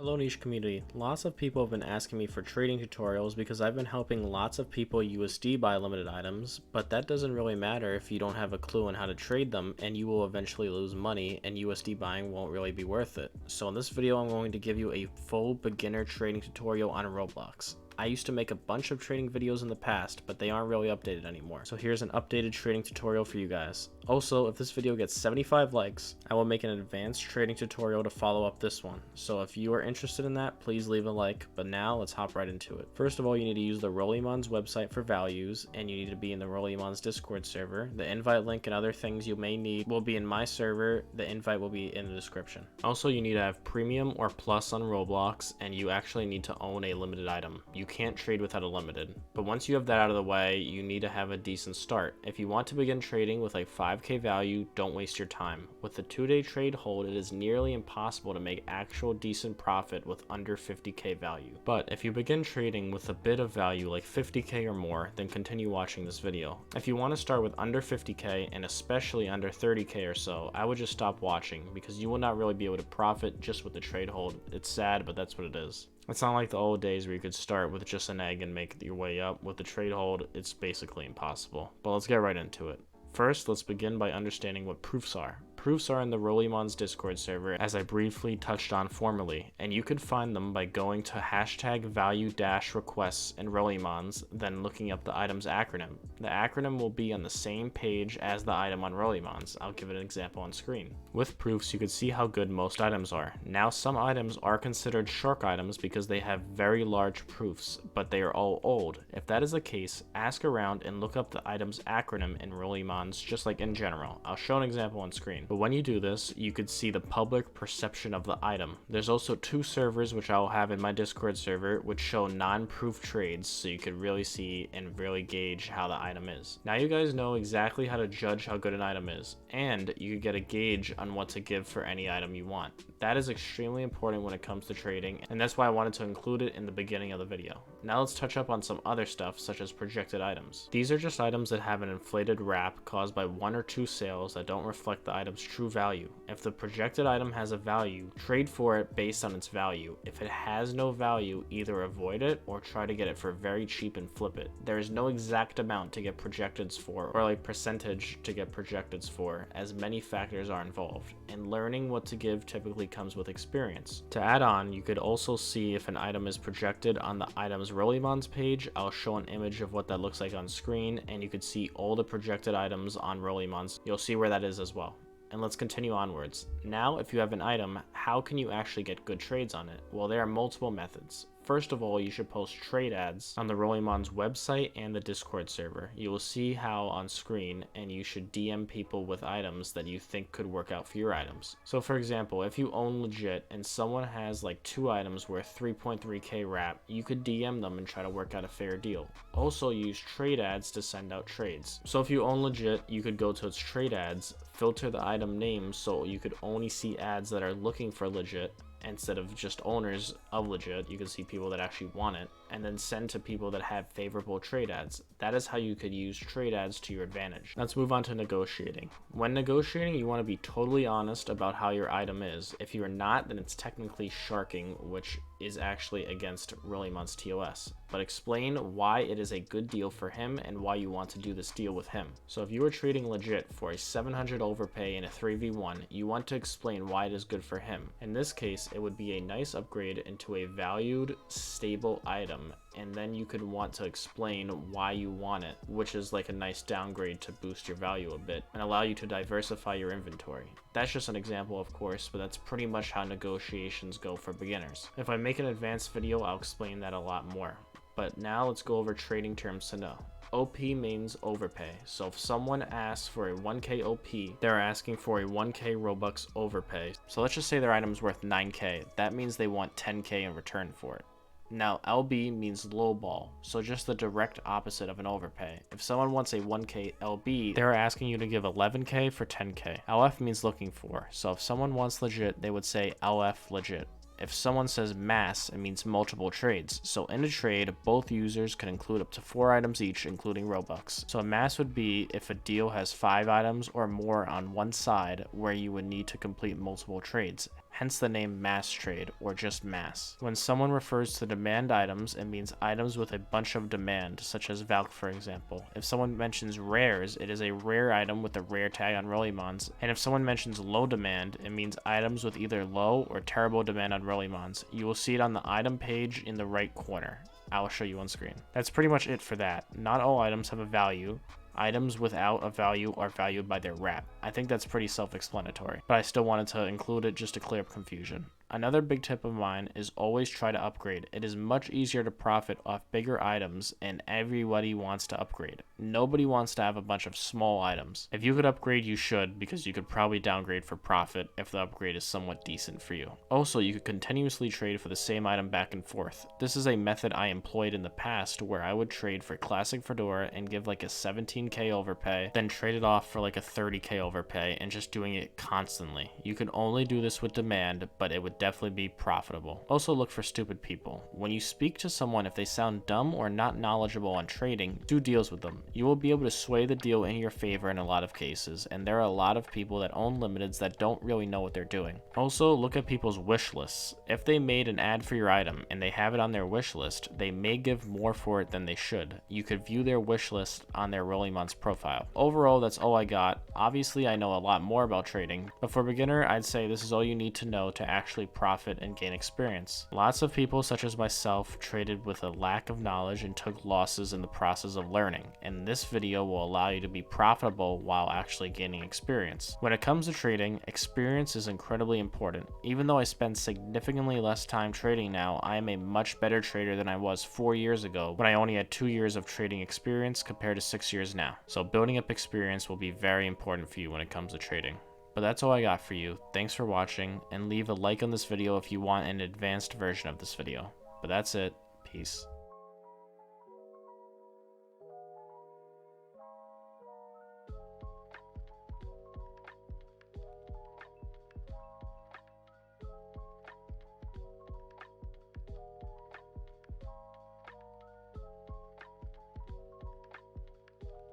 Hello niche community, lots of people have been asking me for trading tutorials because I've been helping lots of people USD buy limited items, but that doesn't really matter if you don't have a clue on how to trade them, and you will eventually lose money and USD buying won't really be worth it. So in this video I'm going to give you a full beginner trading tutorial on Roblox. I used to make a bunch of trading videos in the past, but they aren't really updated anymore. So here's an updated trading tutorial for you guys. Also, if this video gets 75 likes, I will make an advanced trading tutorial to follow up this one. So if you are interested in that, please leave a like, but now let's hop right into it. First of all, you need to use the Rollymon's website for values, and you need to be in the Rollymon's Discord server. The invite link and other things you may need will be in my server. The invite will be in the description. Also, you need to have premium or plus on Roblox, and you actually need to own a limited item. You can't trade without a limited, but once you have that out of the way, you need to have a decent start. If you want to begin trading with like 5k value, don't waste your time. With the 2-day trade hold, it is nearly impossible to make actual decent profit with under 50k value. But if you begin trading with a bit of value like 50k or more, then continue watching this video. If you want to start with under 50k and especially under 30k or so, I would just stop watching because you will not really be able to profit just with the trade hold. It's sad, but that's what it is. It's not like the old days where you could start with just an egg and make your way up. With the trade hold, it's basically impossible. But let's get right into it. First, let's begin by understanding what proofs are. Proofs are in the Rollymon's Discord server, as I briefly touched on formerly, and you could find them by going to hashtag value-requests in Rollymon's, then looking up the item's acronym. The acronym will be on the same page as the item on Rollymon's. I'll give it an example on screen. With proofs, you could see how good most items are. Now, some items are considered shark items because they have very large proofs, but they are all old. If that is the case, ask around and look up the item's acronym in Rollymon's, just like in general. I'll show an example on screen. But when you do this, you could see the public perception of the item. There's also 2 servers which I will have in my Discord server which show non-proof trades, so you could really see and really gauge how the item is. Now you guys know exactly how to judge how good an item is, and you could get a gauge on what to give for any item you want. That is extremely important when it comes to trading, and that's why I wanted to include it in the beginning of the video. Now let's touch up on some other stuff such as projected items. These are just items that have an inflated wrap caused by 1 or 2 sales that don't reflect the item's true value. If the projected item has a value, trade for it based on its value. If it has no value, either avoid it or try to get it for very cheap and flip it. There is no exact amount to get projecteds for, or like percentage to get projecteds for, as many factors are involved, and learning what to give typically comes with experience. To add on, you could also see if an item is projected on the item's Rollymon's page. I'll show an image of what that looks like on screen, and you could see all the projected items on Rollymon's. You'll see where that is as well. And let's continue onwards. Now, if you have an item, how can you actually get good trades on it? Well, there are multiple methods. First of all, you should post trade ads on the Rollymon's website and the Discord server. You will see how on screen, and you should DM people with items that you think could work out for your items. So for example, if you own Legit and someone has like 2 items worth 3.3k wrap, you could DM them and try to work out a fair deal. Also use trade ads to send out trades. So if you own Legit, you could go to its trade ads, filter the item name so you could only see ads that are looking for Legit, instead of just owners of Legit. You can see people that actually want it, and then send to people that have favorable trade ads. That is how you could use trade ads to your advantage. Let's move on to negotiating. When negotiating, you want to be totally honest about how your item is. If you are not, then it's technically sharking, which is actually against Rollymon's TOS. But explain why it is a good deal for him and why you want to do this deal with him. So if you are trading Legit for a 700 overpay in a 3v1, you want to explain why it is good for him. In this case, it would be a nice upgrade into a valued, stable item, and then you could want to explain why you want it, which is like a nice downgrade to boost your value a bit and allow you to diversify your inventory. That's just an example, of course, but that's pretty much how negotiations go for beginners. If I make an advanced video, I'll explain that a lot more. But now let's go over trading terms to know. OP means overpay. So if someone asks for a 1k OP, they're asking for a 1k Robux overpay. So let's just say their item's worth 9k. That means they want 10k in return for it. Now, LB means lowball, so just the direct opposite of an overpay. If someone wants a 1k LB, they're asking you to give 11k for 10k. LF means looking for, so if someone wants Legit, they would say LF Legit. If someone says mass, it means multiple trades. So in a trade, both users can include up to 4 items each, including Robux. So a mass would be if a deal has 5 items or more on one side, where you would need to complete multiple trades. hence the name mass trade, or just mass. When someone refers to demand items, it means items with a bunch of demand, such as Valk for example. If someone mentions rares, it is a rare item with a rare tag on Rollimons, and if someone mentions low demand, it means items with either low or terrible demand on Rollimons. You will see it on the item page in the right corner. I'll show you on screen. That's pretty much it for that. Not all items have a value. Items without a value are valued by their wrap. I think that's pretty self-explanatory, but I still wanted to include it just to clear up confusion. Another big tip of mine is always try to upgrade. It is much easier to profit off bigger items, and everybody wants to upgrade. Nobody wants to have a bunch of small items. If you could upgrade, you should, because you could probably downgrade for profit if the upgrade is somewhat decent for you. Also, you could continuously trade for the same item back and forth. This is a method I employed in the past where I would trade for classic Fedora and give like a 17k overpay, then trade it off for like a 30k overpay, and just doing it constantly. You can only do this with demand, but it would definitely be profitable. Also look for stupid people. When you speak to someone, if they sound dumb or not knowledgeable on trading, do deals with them. You will be able to sway the deal in your favor in a lot of cases, and there are a lot of people that own limiteds that don't really know what they're doing. Also look at people's wish lists. If they made an ad for your item and they have it on their wish list, they may give more for it than they should. You could view their wish list on their Rollimons profile. Overall, that's all I got. Obviously I know a lot more about trading, but for a beginner I'd say this is all you need to know to actually profit and gain experience. Lots of people such as myself traded with a lack of knowledge and took losses in the process of learning, and this video will allow you to be profitable while actually gaining experience. When it comes to trading, experience is incredibly important. Even though I spend significantly less time trading now, I am a much better trader than I was 4 years ago when I only had 2 years of trading experience compared to 6 years now. So building up experience will be very important for you when it comes to trading. But that's all I got for you. Thanks for watching, and leave a like on this video if you want an advanced version of this video. But that's it. Peace.